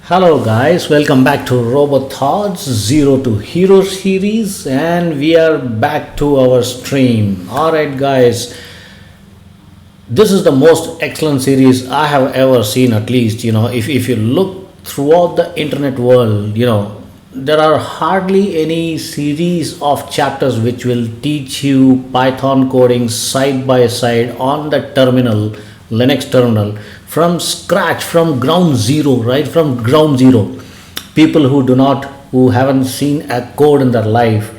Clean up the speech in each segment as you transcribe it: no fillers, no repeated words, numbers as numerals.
Hello guys, welcome back to Robot Thoughts Zero to Hero series, and we are back to our stream. Alright guys, this is the most excellent series I have ever seen. At least if you look throughout the internet world, there are hardly any series of chapters which will teach you Python coding side by side on the terminal, Linux terminal, from scratch, from ground zero, right from ground zero. People who haven't seen a code in their life,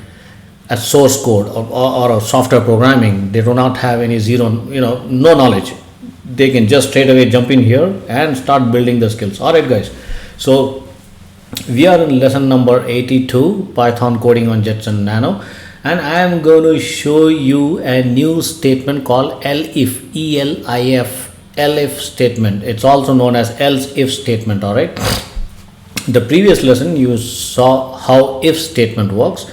a source code or a software programming, they do not have any zero, no knowledge. They can just straight away jump in here and start building the skills. All right guys, so we are in lesson number 82, Python coding on Jetson Nano, and I am going to show you a new statement called ELIF, ELIF statement. It's also known as else if statement. All right, the previous lesson you saw how if statement works,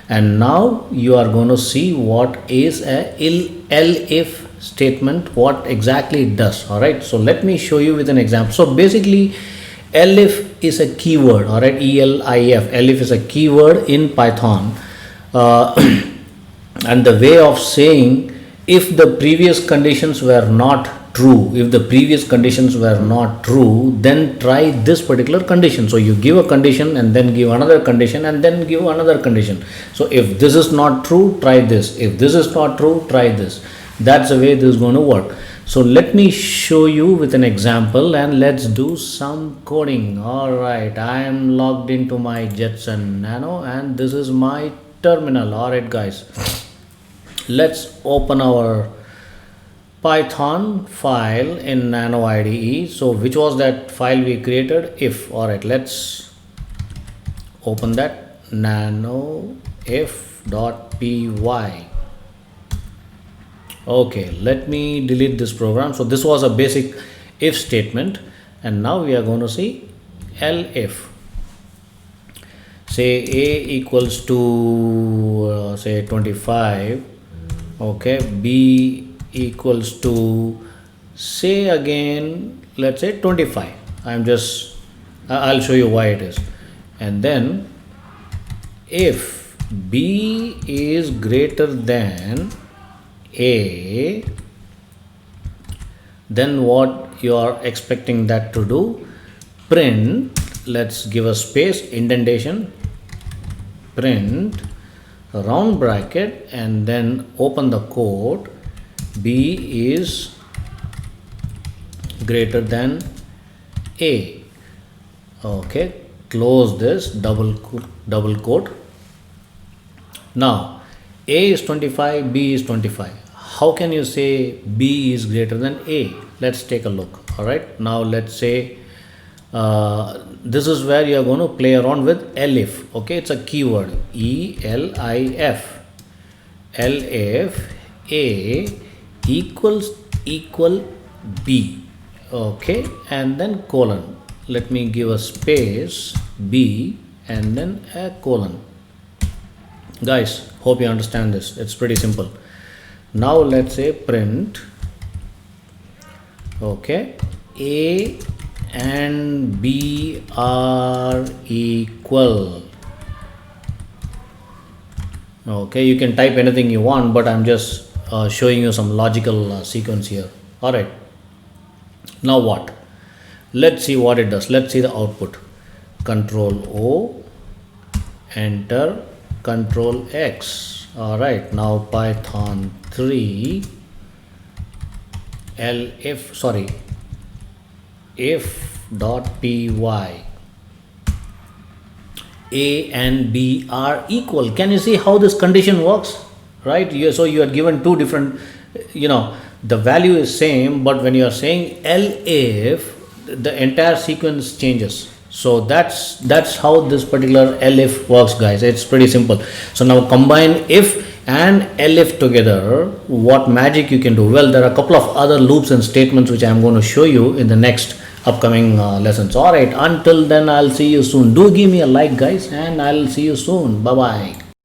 and now you are going to see what is a ELIF statement, what exactly it does. All right, so let me show you with an example. So basically ELIF is a keyword. All right, ELIF is a keyword in Python, and the way of saying, if the previous conditions were not true, then try this particular condition. So you give a condition and then give another condition and then give another condition. So if this is not true, try this. If this is not true, try this. That's the way this is going to work. So let me show you with an example and let's do some coding. All right, I am logged into my Jetson Nano and this is my terminal. All right guys, let's open our Python file in Nano IDE. So which was that file we created? If. All right, let's open that, nano if.py. Okay, let me delete this program. So this was a basic if statement, and now we are going to see elif. Say a equals to say 25. Okay, b equals to, say again, let's say 25. I'll show you why it is. And then if b is greater than a, then what you are expecting that to do? Print, let's give a space, indentation, print round bracket, and then open the quote, b is greater than a. Okay, close this, double quote. Now a is 25, b is 25. How can you say b is greater than a? Let's take a look. All right, now let's say this is where you are going to play around with elif. Okay, it's a keyword, ELIF. elif a equal b. Okay, and then colon. Let me give a space, b, and then a colon. Guys, hope you understand this. It's pretty simple. Now let's say print, okay, a and b are equal. Okay, you can type anything you want, but I'm just showing you some logical sequence here. All right, now what? Let's see what it does. Let's see the output. Control O, enter, Control X. All right, now Python 3 if.py, a and b are equal. Can you see how this condition works? Right, so you are given two different, the value is same, but when you are saying elif, the entire sequence changes. So that's how this particular elif works, guys. It's pretty simple. So now combine if and elif together, what magic you can do? Well, there are a couple of other loops and statements which I am going to show you in the next upcoming lessons. All right, until then, I'll see you soon. Do give me a like, guys, and I'll see you soon. Bye bye.